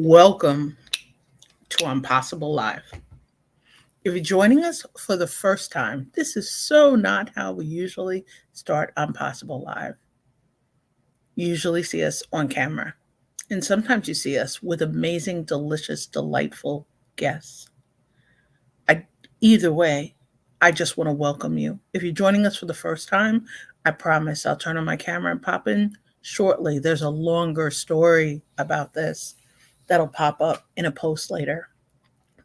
Welcome to Impossible Live. If you're joining us for the first time, this is so not how we usually start Impossible Live. You usually see us on camera, and sometimes you see us with amazing, delicious, delightful guests. I, Either way, I just want to welcome you. If you're joining us for the first time, I promise I'll turn on my camera and pop in shortly. There's a longer story about this that'll pop up in a post later.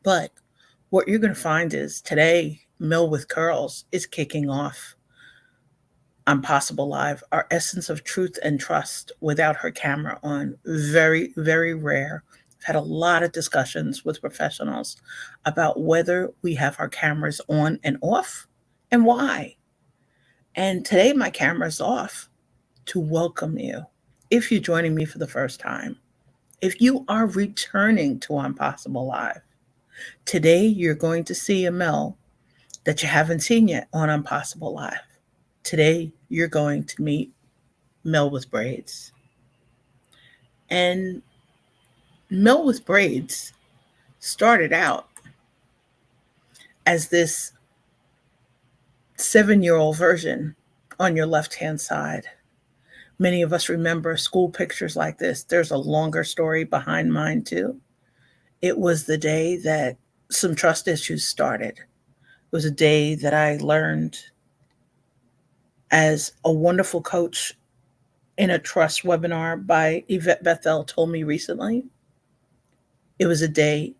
But what you're going to find is today, Mill with Curls is kicking off on Possible Live, our essence of truth and trust without her camera on. Very, very rare. I've had a lot of discussions with professionals about whether we have our cameras on and off and why. And today, my camera is off to welcome you. If you're joining me for the first time, if you are returning to Impossible Live, today you're going to see a Mel that you haven't seen yet on Impossible Live. Today you're going to meet Mel with braids. And Mel with braids started out as this 7-year-old version on your left-hand side. Many of us remember school pictures like this. There's a longer story behind mine too. It was the day that some trust issues started. It was a day that I learned, as a wonderful coach in a trust webinar by Yvette Bethel told me recently, it was a day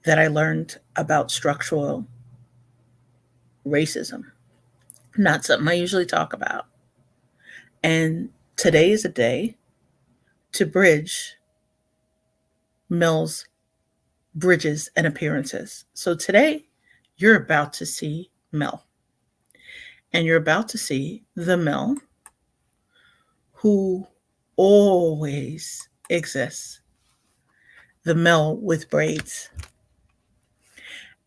that I learned about structural racism. Not something I usually talk about. And today is a day to bridge Mel's bridges and appearances. So today you're about to see Mel. And you're about to see the Mel who always exists. The Mel with braids.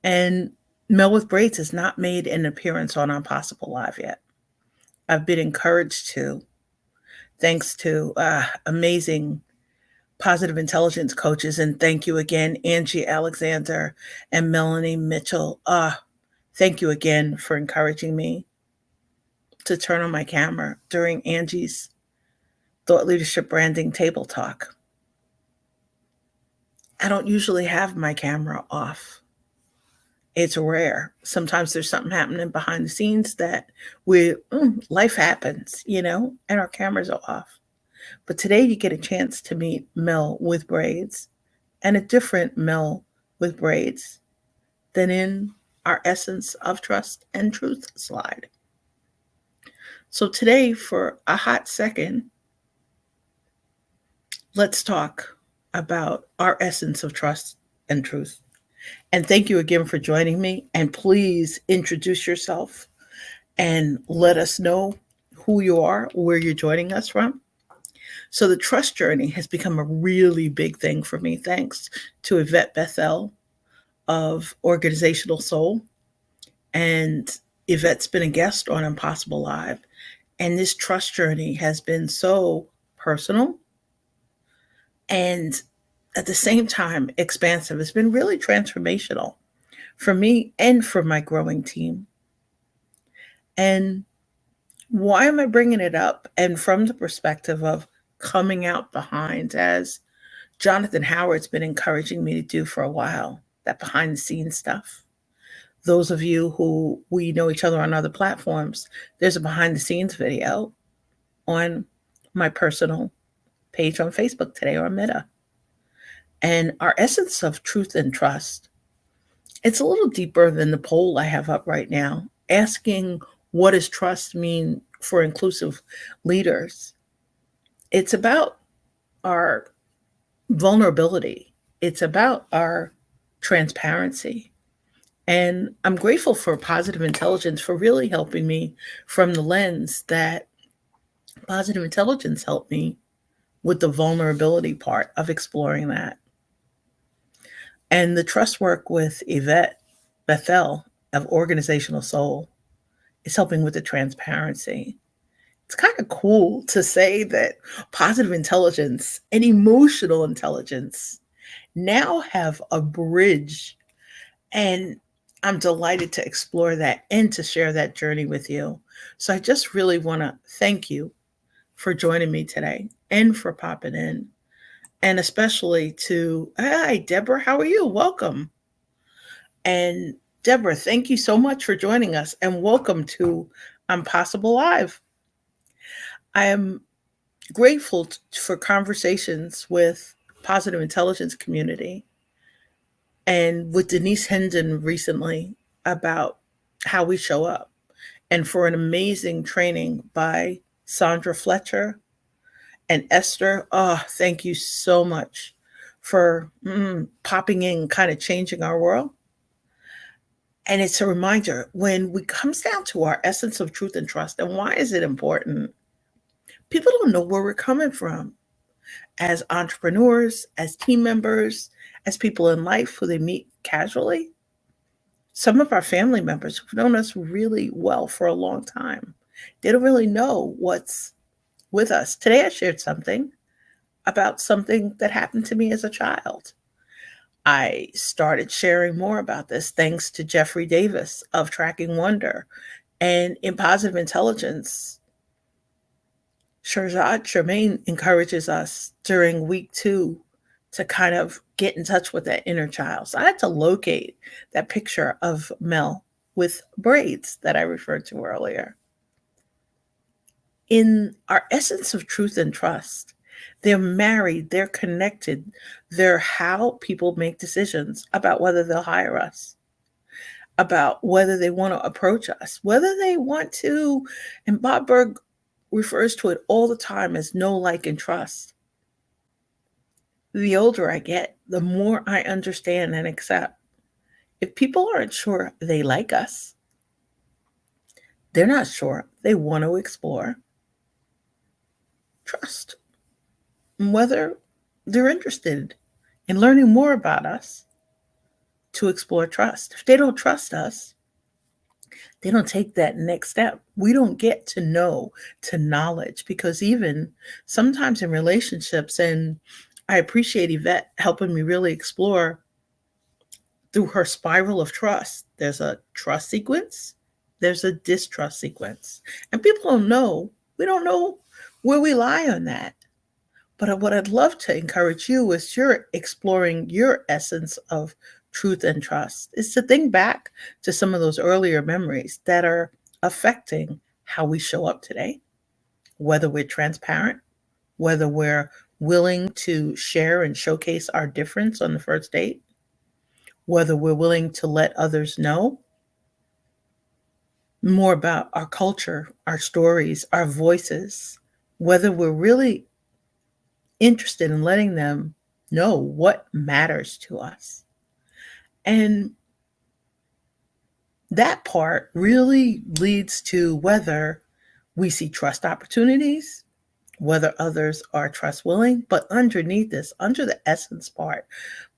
And Mel with braids has not made an appearance on Impossible Live yet. I've been encouraged to, thanks to amazing positive intelligence coaches. And thank you again, Angie Alexander and Melanie Mitchell. Thank you again for encouraging me to turn on my camera during Angie's Thought Leadership Branding Table Talk. I don't usually have my camera off. It's rare. Sometimes there's something happening behind the scenes that life happens, and our cameras are off. But today you get a chance to meet Mel with braids, and a different Mel with braids than in our Essence of Trust and Truth slide. So today, for a hot second, let's talk about our essence of trust and truth. And thank you again for joining me. And please introduce yourself and let us know who you are, where you're joining us from. So the trust journey has become a really big thing for me, thanks to Yvette Bethel of Organizational Soul. And Yvette's been a guest on Impossible Live. And this trust journey has been so personal and at the same time expansive. It's been really transformational for me and for my growing team. And why am I bringing it up? And from the perspective of coming out behind, as Jonathan Howard's been encouraging me to do for a while, that behind the scenes stuff. Those of you who we know each other on other platforms, there's a behind the scenes video on my personal page on Facebook today, or Meta. And our essence of truth and trust, it's a little deeper than the poll I have up right now, asking what does trust mean for inclusive leaders. It's about our vulnerability. It's about our transparency. And I'm grateful for positive intelligence for really helping me from the lens that positive intelligence helped me with the vulnerability part of exploring that. And the trust work with Yvette Bethel of Organizational Soul is helping with the transparency. It's kind of cool to say that positive intelligence and emotional intelligence now have a bridge. And I'm delighted to explore that and to share that journey with you. So I just really want to thank you for joining me today and for popping in. And especially to, hi, Deborah, how are you? Welcome. And Deborah, thank you so much for joining us and welcome to Impossible Live. I am grateful for conversations with positive intelligence community and with Denise Hendon recently about how we show up, and for an amazing training by Sandra Fletcher and Esther. Oh, thank you so much for popping in, kind of changing our world. And it's a reminder when we comes down to our essence of truth and trust, and why is it important? People don't know where we're coming from as entrepreneurs, as team members, as people in life who they meet casually. Some of our family members who've known us really well for a long time, they don't really know what's with us. Today, I shared something about something that happened to me as a child. I started sharing more about this thanks to Jeffrey Davis of Tracking Wonder. And in Positive Intelligence, Shahrzad Tremaine encourages us during week 2 to kind of get in touch with that inner child. So I had to locate that picture of Mel with braids that I referred to earlier. In our essence of truth and trust, they're married, they're connected, they're how people make decisions about whether they'll hire us, about whether they want to approach us, whether they want to, and Bob Berg refers to it all the time as know, like, and trust. The older I get, the more I understand and accept. If people aren't sure they like us, they're not sure they want to explore, trust, and whether they're interested in learning more about us to explore trust. If they don't trust us, they don't take that next step. We don't get to know, to knowledge, because even sometimes in relationships, and I appreciate Yvette helping me really explore through her spiral of trust. There's a trust sequence, there's a distrust sequence. And people don't know, we don't know where we lie on that. But what I'd love to encourage you is you're exploring your essence of truth and trust is to think back to some of those earlier memories that are affecting how we show up today, whether we're transparent, whether we're willing to share and showcase our difference on the first date, whether we're willing to let others know more about our culture, our stories, our voices, whether we're really interested in letting them know what matters to us. And that part really leads to whether we see trust opportunities, whether others are trust willing. But underneath this, under the essence part,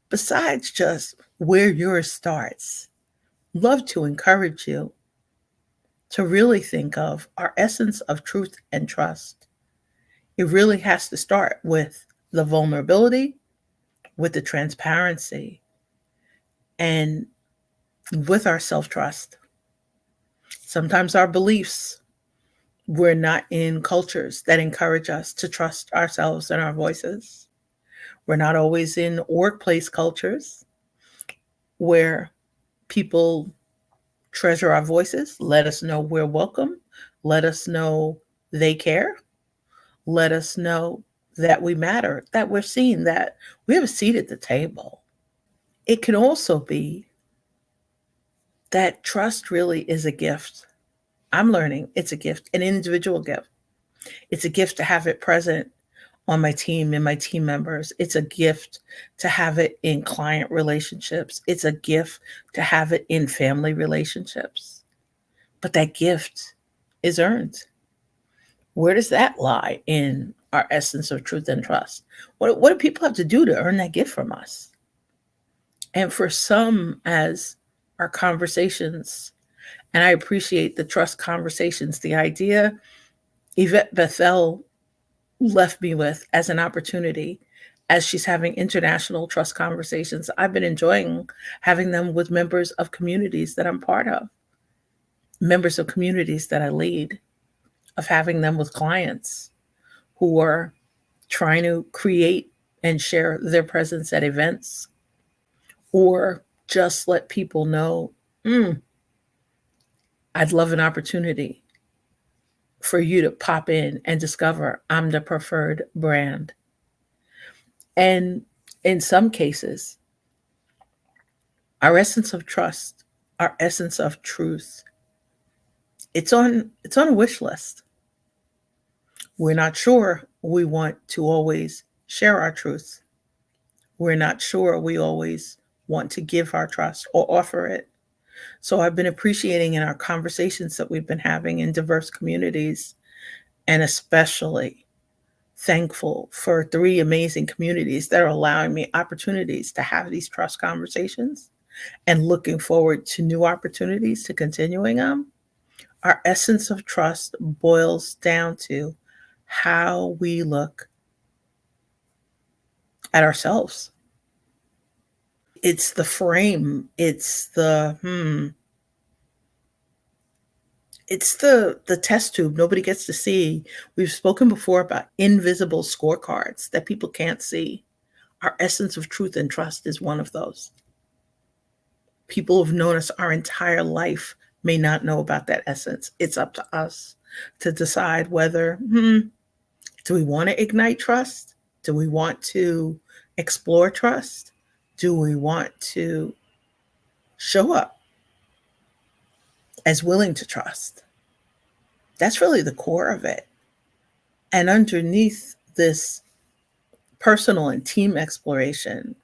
besides just where yours starts, love to encourage you to really think of our essence of truth and trust. It really has to start with the vulnerability, with the transparency, and with our self trust. Sometimes our beliefs, we're not in cultures that encourage us to trust ourselves and our voices. We're not always in workplace cultures where people treasure our voices, let us know we're welcome, let us know they care, let us know that we matter, that we're seen, that we have a seat at the table. It can also be that trust really is a gift. I'm learning it's a gift, an individual gift. It's a gift to have it present on my team and my team members. It's a gift to have it in client relationships. It's a gift to have it in family relationships. But that gift is earned. Where does that lie in our essence of truth and trust? What do people have to do to earn that gift from us? And for some, as our conversations, and I appreciate the trust conversations, the idea Yvette Bethel left me with as an opportunity as she's having international trust conversations, I've been enjoying having them with members of communities that I'm part of, members of communities that I lead, of having them with clients who are trying to create and share their presence at events, or just let people know, I'd love an opportunity for you to pop in and discover I'm the preferred brand. And in some cases, our essence of trust, our essence of truth, it's on a wish list. We're not sure we want to always share our truth. We're not sure we always want to give our trust or offer it. So I've been appreciating in our conversations that we've been having in diverse communities, and especially thankful for 3 amazing communities that are allowing me opportunities to have these trust conversations, and looking forward to new opportunities to continuing them. Our essence of trust boils down to how we look at ourselves. It's the frame. It's the test tube nobody gets to see. We've spoken before about invisible scorecards that people can't see. Our essence of truth and trust is one of those. People who've known us our entire life may not know about that essence. It's up to us to decide whether, do we want to ignite trust? Do we want to explore trust? Do we want to show up as willing to trust? That's really the core of it. And underneath this personal and team exploration,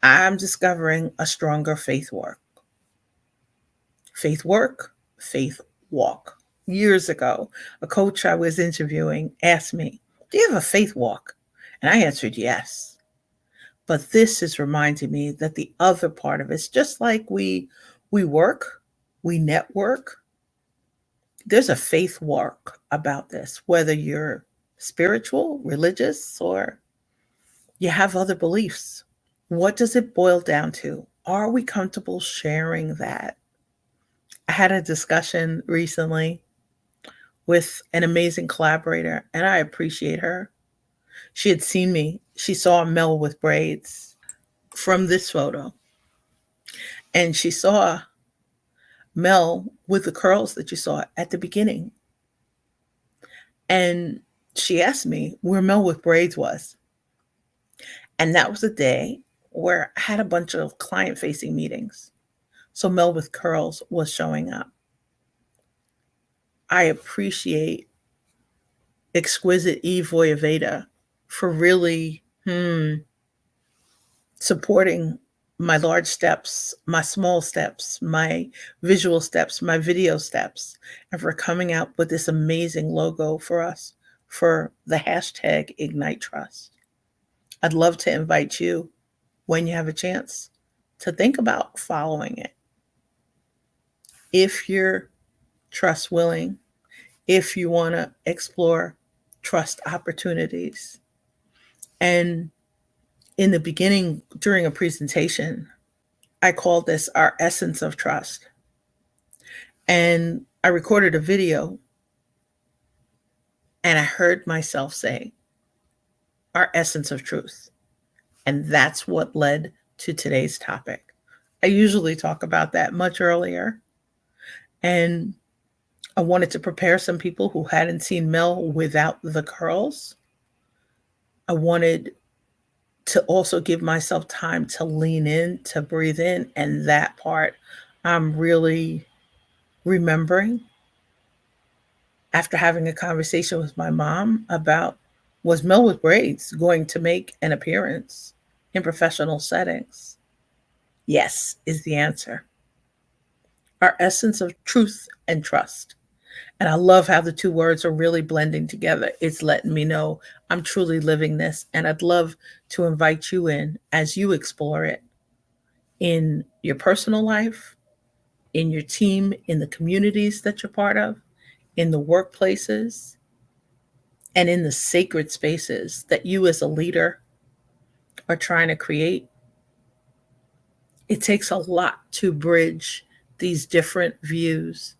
I'm discovering a stronger faith work. Faith work, faith walk. Years ago, a coach I was interviewing asked me, do you have a faith walk? And I answered yes. But this is reminding me that the other part of it's just like we work, we network. There's a faith work about this, whether you're spiritual, religious, or you have other beliefs. What does it boil down to? Are we comfortable sharing that? I had a discussion recently with an amazing collaborator, and I appreciate her. She had seen me. She saw Mel with braids from this photo, and she saw Mel with the curls that you saw at the beginning. And she asked me where Mel with braids was. And that was a day where I had a bunch of client facing meetings. So Mel with curls was showing up. I appreciate exquisite Eve Voyaveda for really supporting my large steps, my small steps, my visual steps, my video steps, and for coming out with this amazing logo for us for the hashtag Ignite Trust. I'd love to invite you, when you have a chance, to think about following it. If you're trust willing, if you want to explore trust opportunities. And in the beginning, during a presentation, I called this our essence of trust. And I recorded a video, and I heard myself say, our essence of truth. And that's what led to today's topic. I usually talk about that much earlier. And I wanted to prepare some people who hadn't seen Mel without the curls. I wanted to also give myself time to lean in, to breathe in. And that part I'm really remembering after having a conversation with my mom about, was Mel with braids going to make an appearance in professional settings? Yes, is the answer. Our essence of truth and trust. And I love how the two words are really blending together. It's letting me know I'm truly living this. And I'd love to invite you in as you explore it in your personal life, in your team, in the communities that you're part of, in the workplaces, and in the sacred spaces that you as a leader are trying to create, it takes a lot to bridge these different views.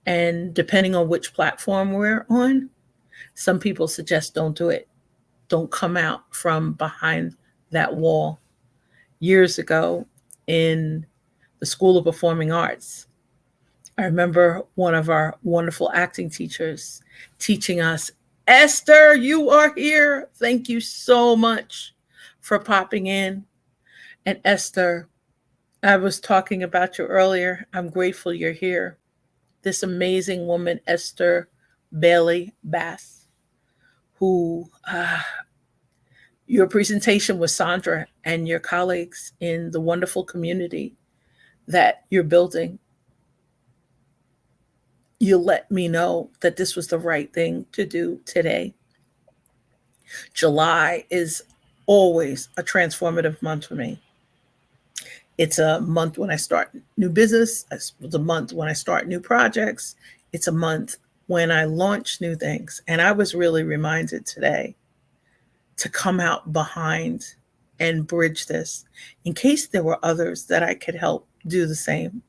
And depending on which platform we're on, some people suggest don't do it. Don't come out from behind that wall. Years ago in the School of Performing Arts, I remember one of our wonderful acting teachers teaching us, Esther, you are here. Thank you so much for popping in. And Esther, I was talking about you earlier. I'm grateful you're here. This amazing woman, Esther Bailey Bass, who your presentation with Sandra and your colleagues in the wonderful community that you're building, you let me know that this was the right thing to do today. July is always a transformative month for me. It's a month when I start new business. It's a month when I start new projects. It's a month when I launch new things. And I was really reminded today to come out behind and bridge this in case there were others that I could help do the same.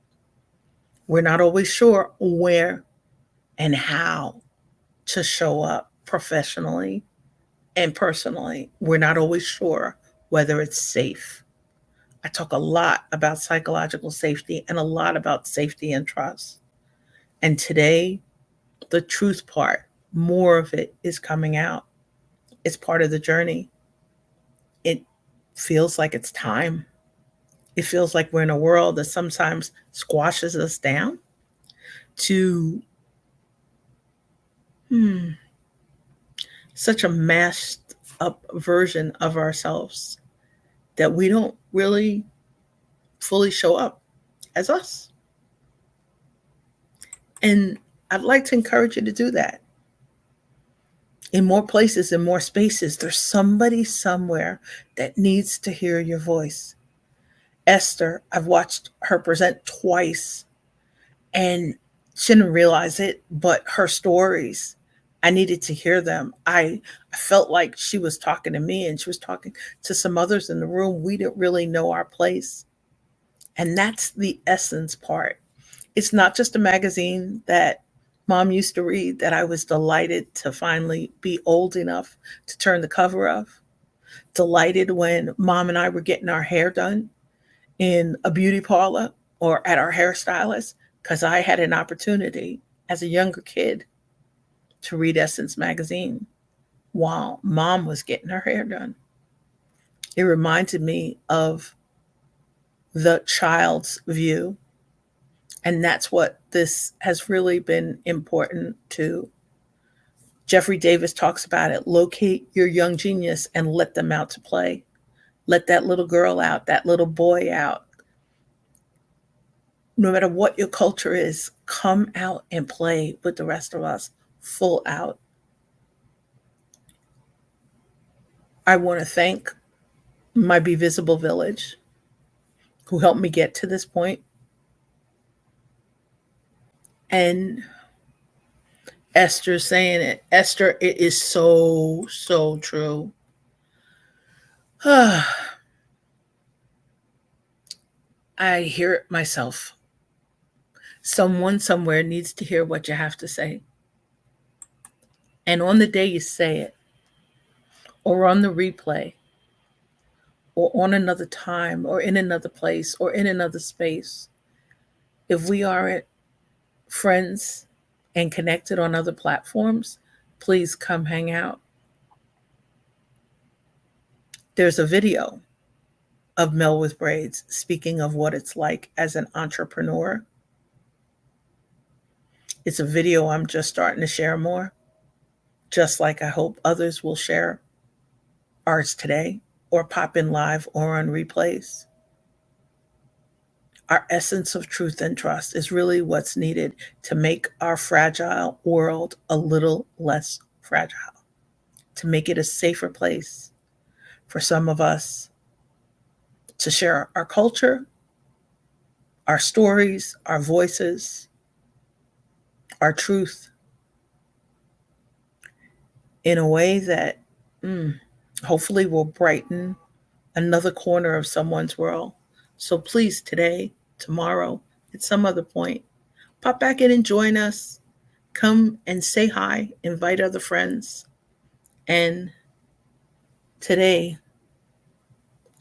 We're not always sure where and how to show up professionally and personally. We're not always sure whether it's safe. I talk a lot about psychological safety and a lot about safety and trust. And today, the truth part, more of it is coming out. It's part of the journey. It feels like it's time. It feels like we're in a world that sometimes squashes us down to such a mashed up version of ourselves that we don't really fully show up as us. And I'd like to encourage you to do that. In more places, in more spaces, there's somebody somewhere that needs to hear your voice. Esther, I've watched her present twice and she didn't realize it, but her stories, I needed to hear them. I felt like she was talking to me and she was talking to some others in the room. We didn't really know our place. And that's the essence part. It's not just a magazine that mom used to read that I was delighted to finally be old enough to turn the cover of. Delighted when mom and I were getting our hair done in a beauty parlor or at our hairstylist because I had an opportunity as a younger kid to read Essence magazine while mom was getting her hair done. It reminded me of the child's view. And that's what this has really been important to. Jeffrey Davis talks about it. Locate your young genius and let them out to play. Let that little girl out, that little boy out. No matter what your culture is, come out and play with the rest of us, full out. I want to thank my Be Visible Village who helped me get to this point. And Esther saying it. Esther, it is so, so true. I hear it myself. Someone somewhere needs to hear what you have to say. And on the day you say it, or on the replay, or on another time, or in another place, or in another space, if we aren't friends and connected on other platforms, please come hang out. There's a video of Mel with Braids speaking of what it's like as an entrepreneur. It's a video I'm just starting to share more, just like I hope others will share ours today or pop in live or on replays. Our essence of truth and trust is really what's needed to make our fragile world a little less fragile, to make it a safer place for some of us to share our culture, our stories, our voices, our truth in a way that hopefully will brighten another corner of someone's world. So please, today, tomorrow, at some other point, pop back in and join us. Come and say hi, invite other friends. And today,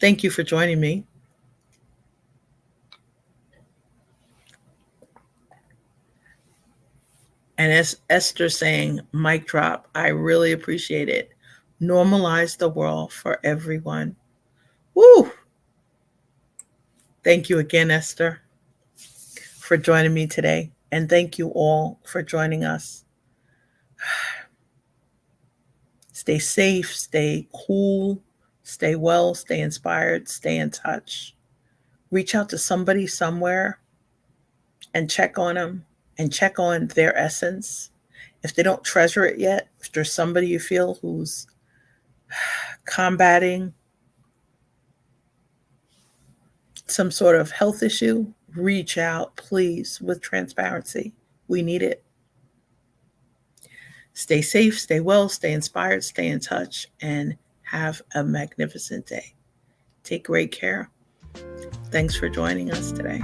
thank you for joining me. And as Esther saying, mic drop, I really appreciate it. Normalize the world for everyone. Woo! Thank you again, Esther, for joining me today. And thank you all for joining us. Stay safe, stay cool, stay well, stay inspired, stay in touch. Reach out to somebody somewhere and check on them and check on their essence. If they don't treasure it yet, if there's somebody you feel who's combating some sort of health issue, reach out, please, with transparency. We need it. Stay safe, stay well, stay inspired, stay in touch, and have a magnificent day. Take great care. Thanks for joining us today.